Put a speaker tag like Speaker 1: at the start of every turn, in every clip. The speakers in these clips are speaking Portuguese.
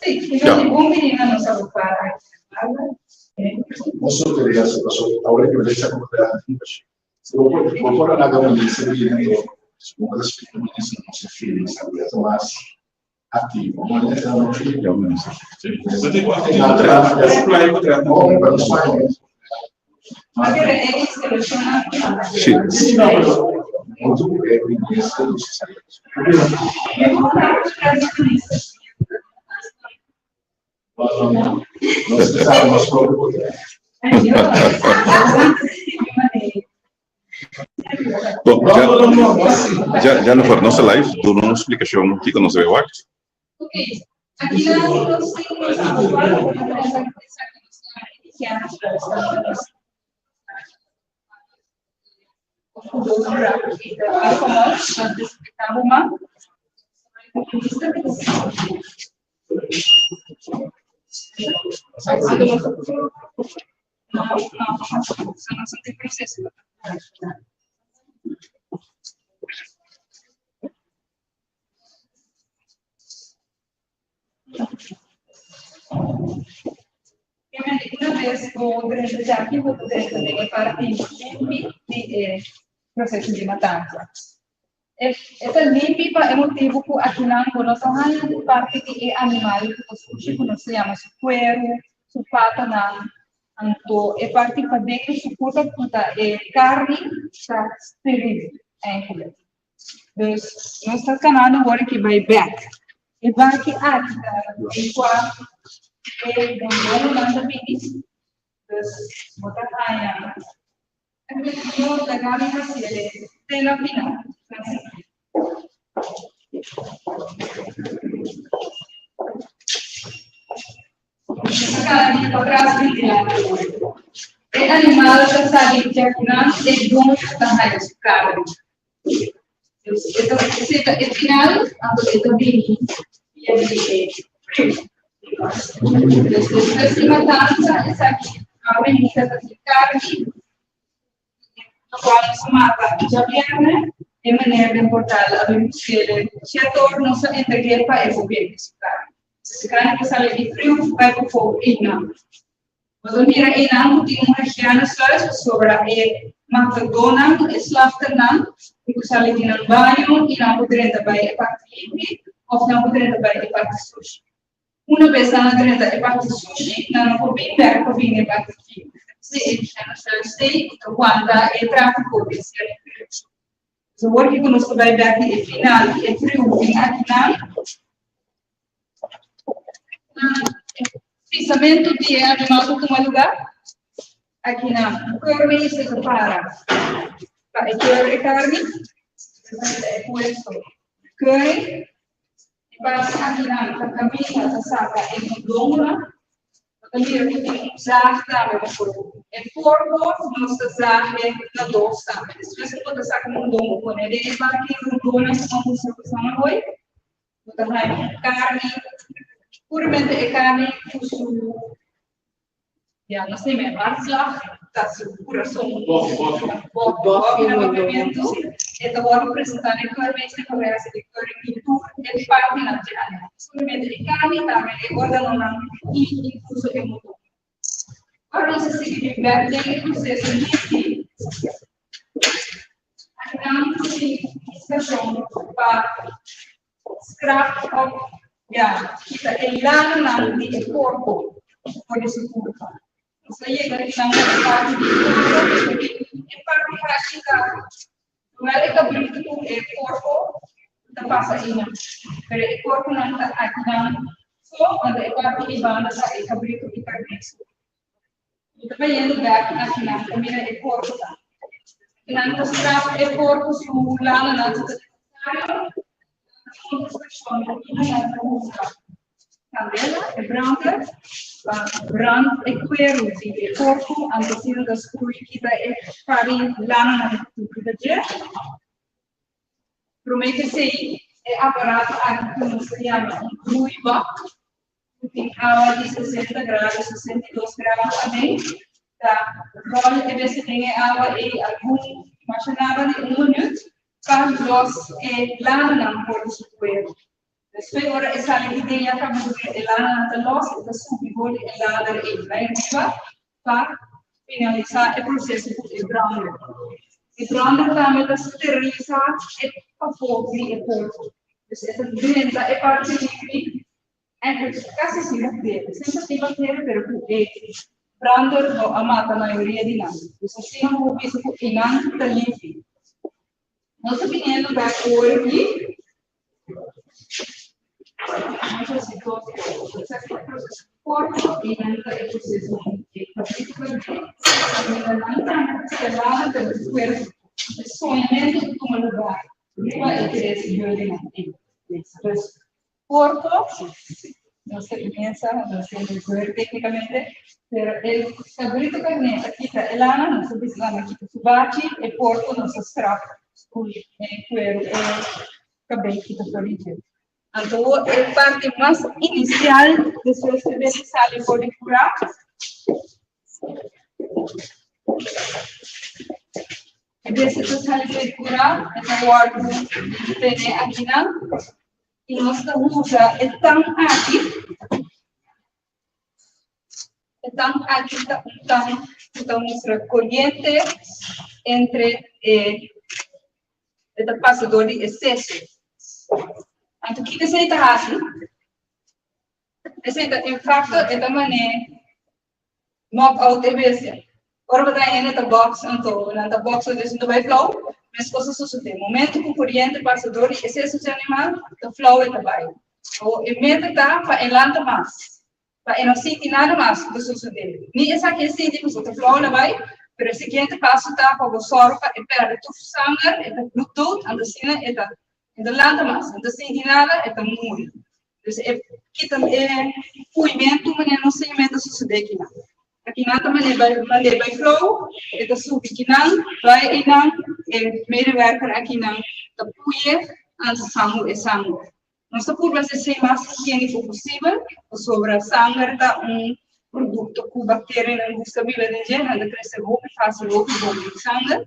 Speaker 1: Sì, quindi buon venire non so fare.
Speaker 2: Posso vedere ahora que les saco de la por la gama de servicio como las personas no se fijan algo más attivo non è un figlio
Speaker 1: magari è selezionato
Speaker 2: sì molto che quindi è necessario non si sa ma solo
Speaker 3: Já no for nossa live, tu não explicação aqui quando se vê o arte?
Speaker 1: Ok, aqui na una vez durante gli archivi potete delle parti limpi di processo di matanza. Essa limpa é motivo que aqui na nossa parte de animal que nós conhecemos, o cuero, o pata na anto é parte para dentro se puta é carne está steril ainda. Então nós está canando agora que vai back e vai que aqui igual é não manda bem. Então botar aí eu da galinha se tem na final. É animal que sabe que aqui não é bom estar na escala. Então, é final, a bem e a matança, essa aqui, a avenida de carne, a qual se mata já viene. É maneira de importar a bem-estar. Se a torre não se integra para esse bem-estar. Se carne que sai de frio, vai para o fogo e não. Mas o mira e não tem uma região sluis sobre a matadona, slafternan, que sai de um banho e não poderia também a parte limpa, ou não poderia também a parte sushi. Uma vez na direita a parte sushi, não pode vir para vir a parte limpa. Se a região sluis tem, quando é tráfico de ser so hoor je conosco bij de final e frio in a final. Fisamento de animal como lugar. Aqui na carne se separa. Para a carne, é questo. Carne, e para aqui na caminha, a saca é um longa. Também eu tenho zaag met porco. En porco nós zagen na dosa. Depois eu vou sacar um longo com ele. Ele vai aqui no dono como se fosse uma oi. Vou dar carne, puramente é carne com ja, nós temos hartslag, dat is o coração. Movimento. Então vou apresentar em carne esta conversa de carne e parte na diária. Puramente é carne, também é órgão e incluso é motor. Agora, não sei se significa que o processo de a grande estação para scrap of kita kailangan ng corpo por esse corpo. Então, aí a gente não parte de parte prática. Não é que abrir o corpo da passa aí, mas o corpo não está aqui não. Só quando é parte de banda sai abrir o carne. Também é lugar aqui na família é corpo. Não scrap é corpo su lana na candela e brand e cuero di corpo antecedente da scruicita e fari lana na tudo de promete sei é aparato aqui como se chama ruiva tem água de 60 graus 62 graus também da rola que você tem água e algum machinava de 1 minuto para nós lana na por o cuero. Después ahora esa idea que el ana de los que subimos el ana de la para finalizar el processo de browner. El browner também está esterilizado e para fogo e corpo. Então essa doença é parte livre. É quase sem bactéria, sempre tem bactéria, pero browner não mata a maioria de nós. Então se não for visto que não está livre. Nós opinião vai hoje. Nós assim processo corpo e não é processo de sonhamento de um lugar. Não é interesse de corpo, não se pensa, não se vê tecnicamente, mas el cabrito carneta quita el ana, não se bisogna quita subaci e porco non si strappa, quello cabello quita fuori. Então, a parte mais inicial de sua experiência sale por curar. E desse que sale por curar, é o órgão que tem aqui na e nós usa é tão tão mostra corrente entre o passador de excesso. Então, o que você está fazendo? Você está, em fato, é também mock out de vez. Ora, você está na box, então, na box onde você vai flow, mas coisas sucedem. Momento que o corrente passador de excesso de animal, o flow é também. O medo está para elanta mais, para não sentir nada mais do que suceder. Nem essa que sente que o flow não vai, mas o seguinte passo está para o sorpa e perde o sangue, e o Bluetooth, a cena é da então, nada mais, não tem nada, é tão muito. Então, aqui também é movimento, mas não sei como suceder aqui. Aqui também vai flow, é subir aqui, vai e medewerker aqui não, da puie, antes sangue e sangue. Nossa curva é ser mais higiênico possível, sobre sangue da produto com bactéria não gosta de viver, anda crescer roupa, faz roupa de sangue.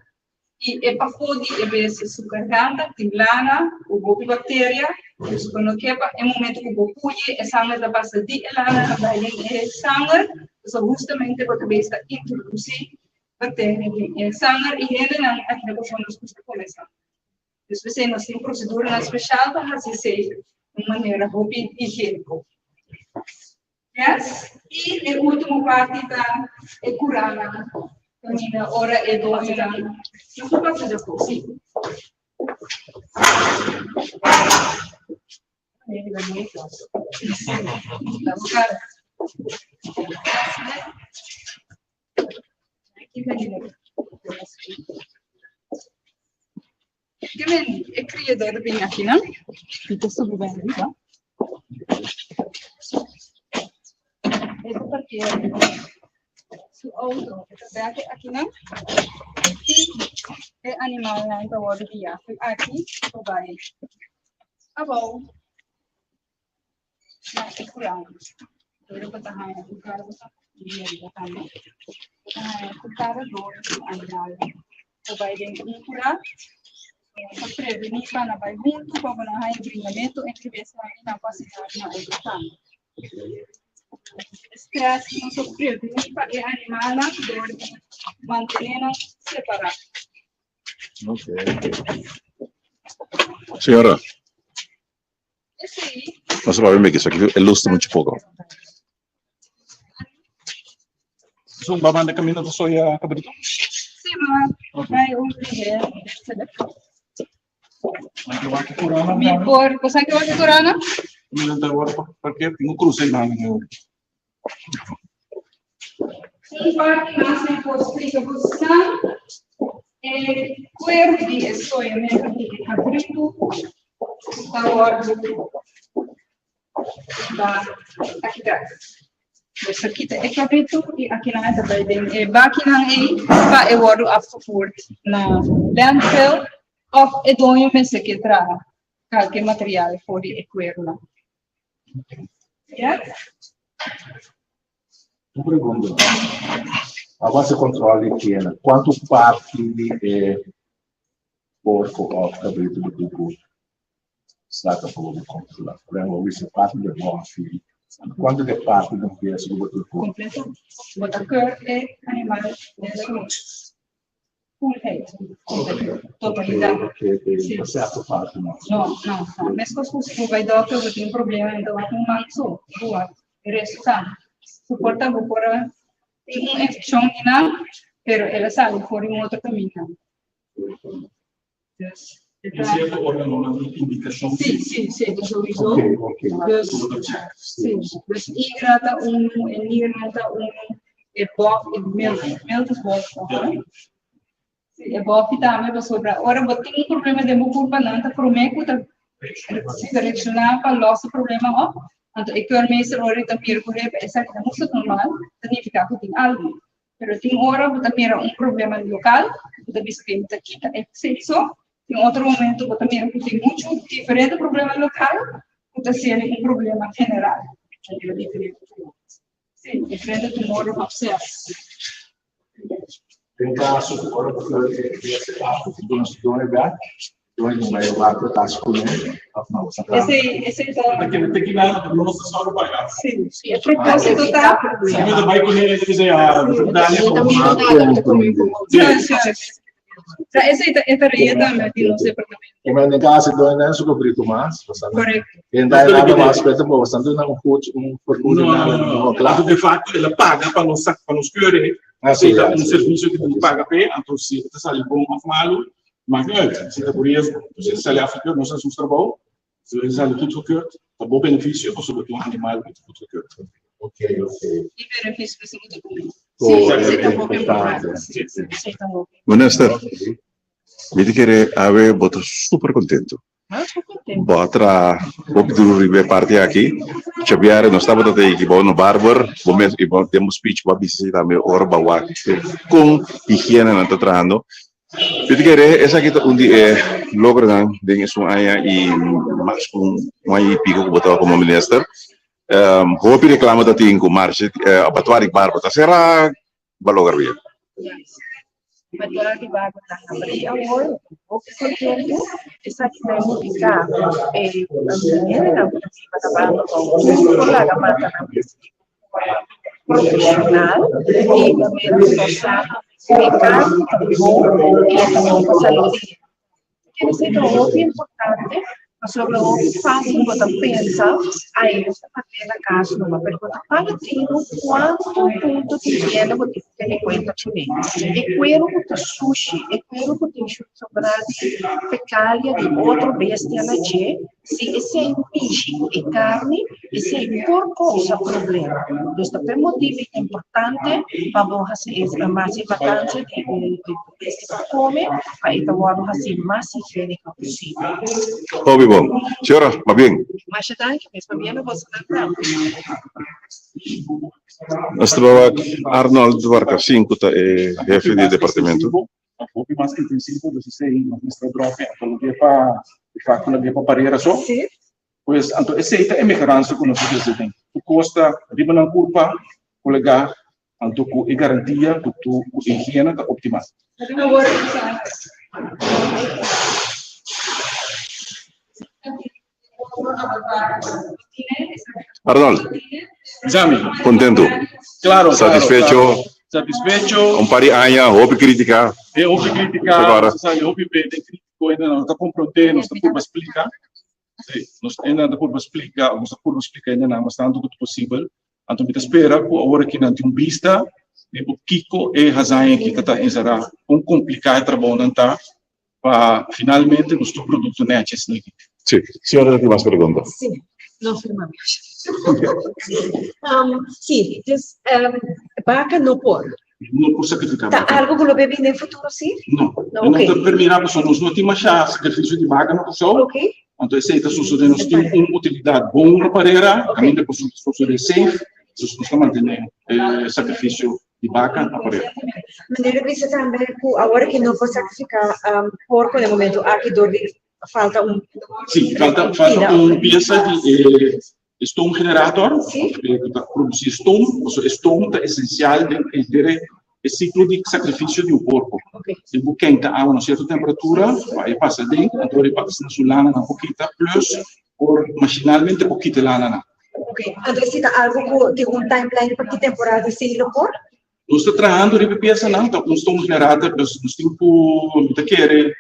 Speaker 1: E é para poder ver se o garganta, timlana, o bactéria, isso quando quebra, é o momento que o puye, é sangue da base de lana, também é sangue, então justamente para ver se introduzir bactéria em sangue e ele não, aqui na pessoa nos custa começar. Então, você não tem procedura especial para fazer de maneira roupa higiênica. Yes? E a última parte da é curar. Cammina ora e dove non si faccio così. E credo di venire qui, no? Questo bene, no? Ecco perché su auto, perché aqui não e animal não está o dia aqui o vai a bom mas é curado eu vou tacar o cara dia da também o cara do animal o vai dentro de curar para prevenir para vai junto para não haver bringamento entre essa e na capacidade na outra stress não sofreu para o animal mantenendo separado.
Speaker 3: Ok. Senhora,
Speaker 1: Sì.
Speaker 3: non so me che so che è l'ostro muito pouco. Zumba manda caminho do soia cabrito.
Speaker 1: Sì, ma hai un video. Mi porco, sai che vuoi corona?
Speaker 3: Mi non devo perché non cruzo in mano.
Speaker 1: Infatti, nasce in posizione e quello di soia di cabrito da guardo da aqui atrás. Essa aqui é cabrito e aqui na essa vai bem e baki na aí para eu guardo afterward na landfill of e donho me se que tra qualquer material fuori e quello. Yes?
Speaker 2: Tu pergunta, a base controle tiene quanto parti di porco o cabrito di cucù? stata proprio controllata. Abbiamo visto parte del buon film. Quando è parte non piace tutto.
Speaker 1: Completo. Botakeur e animal de salud. Fullheid. Totalidade.
Speaker 2: Che certo parte no.
Speaker 1: No. Mas se vai dokter você tem problema então vai com manso, boa. O resto tá. Suporta por tem uma infecção inal, pero ela sai por um outro caminho.
Speaker 4: Certo órgano não tem indicação.
Speaker 1: Sim, sowieso.
Speaker 2: Ok.
Speaker 1: Dus hidrata nierata e milk is bom. É bom que também vai sobrar. Agora, eu tenho problema de meu corpo, não está prometo se direcionar para o nosso problema. Então, eu quero mesmo agora também correr essa que não é normal, significa que tem algo. Mas tem hora eu também problema local, eu também sei que aqui é sexo. Em outro momento, eu também tenho muito diferente problema local, eu tenho problema general. Sim, diferente do modo de ser.
Speaker 2: Tem caso agora porque do stone back, doing my water task for me.
Speaker 1: Esse então.
Speaker 4: Tem que dar no nosso solo pagar.
Speaker 1: Sim, é propósito tá.
Speaker 4: Se você vai com ele dizer a verdade
Speaker 1: Essa rede também não sei para também.
Speaker 2: Come nel caso do non scoprito mas,
Speaker 1: Correto.
Speaker 2: e dai là ma aspetta un po', stando un fortuna
Speaker 4: claro, de facto, ela paga para nos querer.
Speaker 2: Sì,
Speaker 4: serviço que tu paga para, então se você sai bom ou malo, mas não é. Se tá por isso, você sai lá fica, nós somos trabalho, se você sai tudo secure, tá bom benefício, ou sobre um animal que tudo secure.
Speaker 2: Ok.
Speaker 1: E benefício para saúde pública.
Speaker 2: Sim, tá bom importante.
Speaker 1: Sim, tá bom.
Speaker 3: Minister, me querer haver boto super contento. Botra, vou ribe parte aqui. Chabiare nós estava até aqui, bom no barber, bom temos speech, bom visita me ora bawa com higiene na trabalhando. Eu querer essa aqui logra dengan sunaya e mais um pico que botar como minister. Hopi reclama da tinha com marcha abatuari barba, tá será balogar bem.
Speaker 5: Matura di bago tayo. Ang o conteúdo está aqui na música na trabalhando com colega mata profissional e também social mercado e saúde. Quer dizer, é muito importante sobre o que fazem quando pensa aí esta parte da casa numa pergunta para ti quanto ponto que tiene você tem em conta também e quero que sushi e quero que sobrado fecália de outra bestia na che se esse é peixe e carne esse é porco esse é problema então per motivo importante para você mais importante de bestia para comer para então você mais higiênico possível.
Speaker 3: Bom, senhora, va bien.
Speaker 5: Mas danke, mesmo bem não você não.
Speaker 3: Nós trabalhamos Arnold Duarca 5, chefe de departamento.
Speaker 4: O que mais intensivo do sistema, nossa tropa, então dia para, de fato, dia para pareira só.
Speaker 5: Sim.
Speaker 4: Pois, então essa é a migração que nós fazemos. O custa riba na culpa, colega, então com a garantia que tu higiene está optimal.
Speaker 3: Arnold,
Speaker 4: Exame.
Speaker 3: contento,
Speaker 4: Claro.
Speaker 3: satisfecho,
Speaker 4: Satisfecho.
Speaker 3: um pari aña, houve crítica.
Speaker 4: Houve crítica,
Speaker 3: Agora.
Speaker 4: sabe, houve crítico, ainda não está comprometendo, não está por explicar. Nós ainda não por explicar, não está por explicar ainda não, mas tanto quanto possível. Então, me espera, por agora que não tem vista, o Kiko e Hazan que está em Zara, complicado trabalho não está, para finalmente nos produto né, aqui.
Speaker 3: Sim, senhora tem mais perguntas?
Speaker 5: Sim, não firmamos. Sim, vaca não pode.
Speaker 4: Não por sacrificar.
Speaker 5: Tá algo que lo bebe no futuro, sim?
Speaker 4: Não.
Speaker 5: Não,
Speaker 4: Não
Speaker 5: ok.
Speaker 4: está permirado, nós não temos chá, sacrifício de vaca no pessoal.
Speaker 5: Ok.
Speaker 4: Então, esse aí está sucedendo, nós temos uma utilidade boa na pareira, também depois sucede safe, nós estamos mantendo sacrifício de vaca na pareira.
Speaker 5: Mas ele precisa também, agora que não pode sacrificar porco no momento, aqui falta
Speaker 4: Sim, falta uma peça de stone generator,
Speaker 5: Sim.
Speaker 4: para produzir stone, o stone é essencial de ciclo de sacrifício de um porco.
Speaker 5: Ok.
Speaker 4: Se você quente a água a uma certa temperatura, vai passar dentro, então ele passa na sua lana na pouquita, plus, por machinalmente pouquita lana.
Speaker 5: Ok. Então, se tá algo que tem timeline para que temporada se ele for?
Speaker 4: Nós estamos trabalhando de peça não, então nós estamos gerando, nós temos que querer,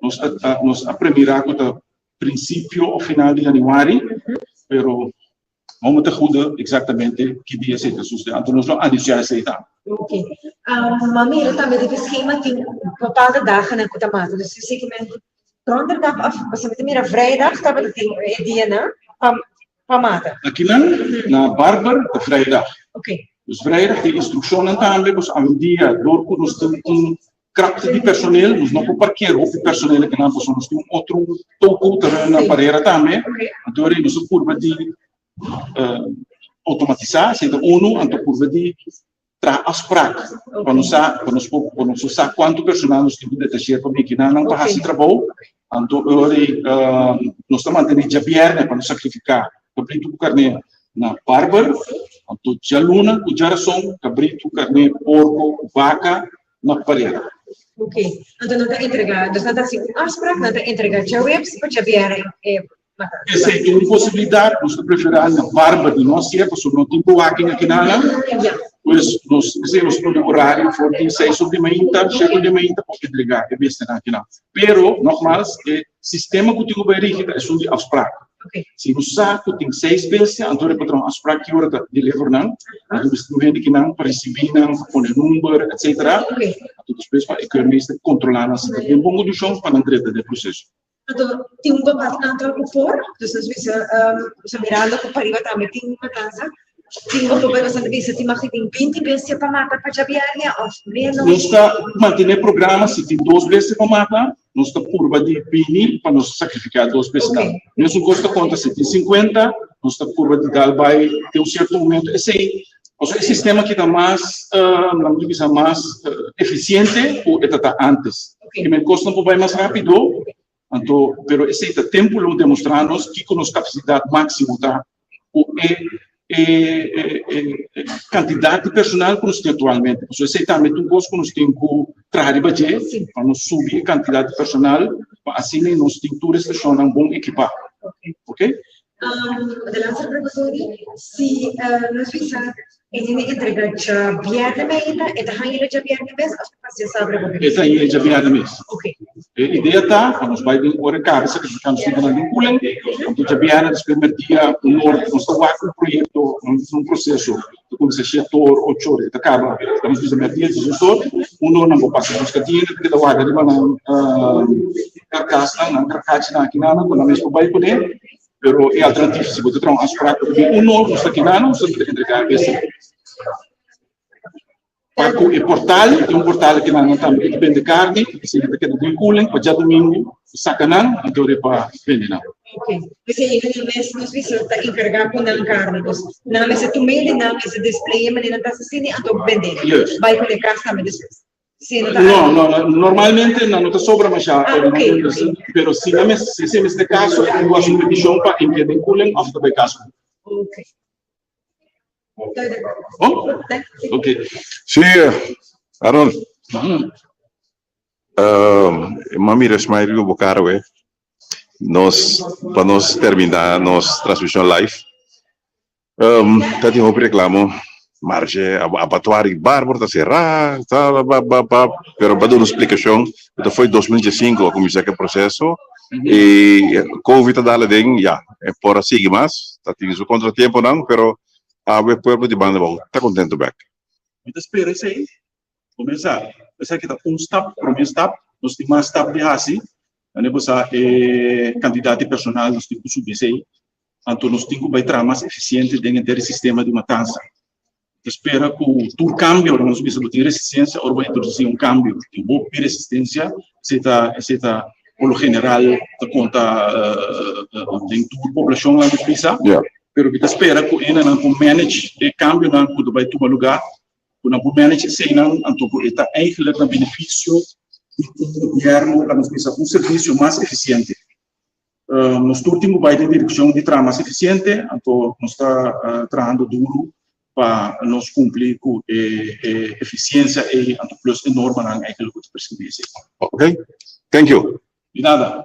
Speaker 4: nós aprender com princípio ou final de janeiro, pero vamos ter cuidado exatamente que dia se está então nós não anunciar essa etapa.
Speaker 5: Ok. Mami, eu também tive esquema tem bepaalde dagen na Kutamata. Dus je ziet donderdag af, als je met de vrijdag, dat we het die na, pamata.
Speaker 4: Aqui na Barber, de vrijdag.
Speaker 5: Ok.
Speaker 4: Dus vrijdag de instructie também, dus aan een dia door nós temos krachten de personeel, nós não podemos parquear o personeel que não nós temos outro toco terreno na parede também. Então nós temos curva de automatizar, seja então curva de afspraak. Quando nós usar quanto personal nós temos de deixar para máquina não para fazer trabalho, então nós estamos mantendo já viernes para nos sacrificar, cabrito carne na barber, então já luna, cujaração, cabrito carne porco, vaca na parede.
Speaker 5: Ok. Então não está entregado, então não está assim afspraak, não está entregado já webs para já vierem
Speaker 4: Essa é uma possibilidade, nós preferimos na barber de nós, se é possível, não tem walking aqui na Pues nós fizemos no horário for de 6 de manhã, chega de manhã para entregar, é besta aqui não. Pero, normais, o sistema que eu vai rígido é só de afspraak. Se no saco tem 6 vezes, então o patrão afspraak que hora de levar não, então o gente que não para receber não, pôr número, etc. Então depois para economia controlar a situação. Tem bom de chão para não tratar do processo.
Speaker 5: Então, tem um bocado tanto o for, então às vezes, se mirando com pariva também tem uma casa. Sim, vou provar essa vez, se tem 20 vezes para matar para jabiaria, ou menos.
Speaker 4: Nós está mantendo programa, se tem 2 vezes para matar, nós está curva de pini para nos sacrificar 2 vezes. Nós não gosta conta se tem 50, nós está curva de dar vai ter certo momento. Esse sistema que está mais, mais eficiente ou está antes. Que me custa vai mais rápido, então, pero esse tempo lo demonstramos que com a capacidade máxima tá quantidade de personal que nós temos atualmente. Porque esse também é um gosto que nós temos que trazer para nós subir a quantidade de personal, para assim nós temos toda esta zona bom equipado. Ok?
Speaker 5: De laatste preparatorie, se nós fizemos entrega já viernes e da hanhira já viernes mesmo, as pessoas sabem o que é.
Speaker 4: Essa aí é já viernes mesmo.
Speaker 5: Ok.
Speaker 4: A ideia está, nós vai de hora cara, sacrificando se na vinculam, então já viernes primeiro dia, nós estamos com um projeto, um processo, como se setor 8 horas, acaba, estamos fazendo dia de gestor, não vou passar os catinhos, porque da hora de uma carcaça, na carcaça aqui na água, na mesma vai poder. Pero é alternativo, se você traz as práticas de novo aqui não, você tem que entregar esse. Paco e portal, tem portal que não também que vende carne, que se ele quer vincular, para já domingo, sacanão, então é para vender não.
Speaker 5: Ok. Você ainda nós vamos encarregar com a carne, não mas tu meio não, esse display mas não está assim, então vender. Vai com a casa também depois.
Speaker 4: No, normalmente não está sobra mas já, pero se nesse caso, eu acho uma edição para que vinculam after the caso.
Speaker 5: Ok.
Speaker 4: Ok.
Speaker 3: Sim, Aaron. Mami Resmairo Bocaro, para nós terminar nossa transmissão live, tadi eu reclamo, marge abatuari bárbaro está cerrado, pero para dar uma explicação, então foi 2015 a começar aquele processo e Covid dala deng, já, é por seguir mais, tá tendo o contratempo não, pero o povo de banda está contento back.
Speaker 4: Então espera isso aí, começar, essa aqui tá step, primeiro step, nós temos mais step de assim, né, você candidato de personal nós temos que subir isso aí, então nós temos que vai trabalhar mais eficiente dentro do sistema de matança. Espera que o cambio, nós precisamos ter resistência, ou vai introduzir cambio, que boa resistência, se está por lo general, da conta dentro da população lá de Pisa, pero que espera que ainda não manage o cambio, não que vai tomar lugar, que não manage se não, então está eigenlijk no benefício do governo, nós precisamos serviço mais eficiente. Nós último vai em direção de trabalho mais eficiente, então nós está trabalhando duro para nos cumprir com eficiência e plus enorme na eigenlijk goed prescriptie.
Speaker 3: Okay? Thank you.
Speaker 4: De nada.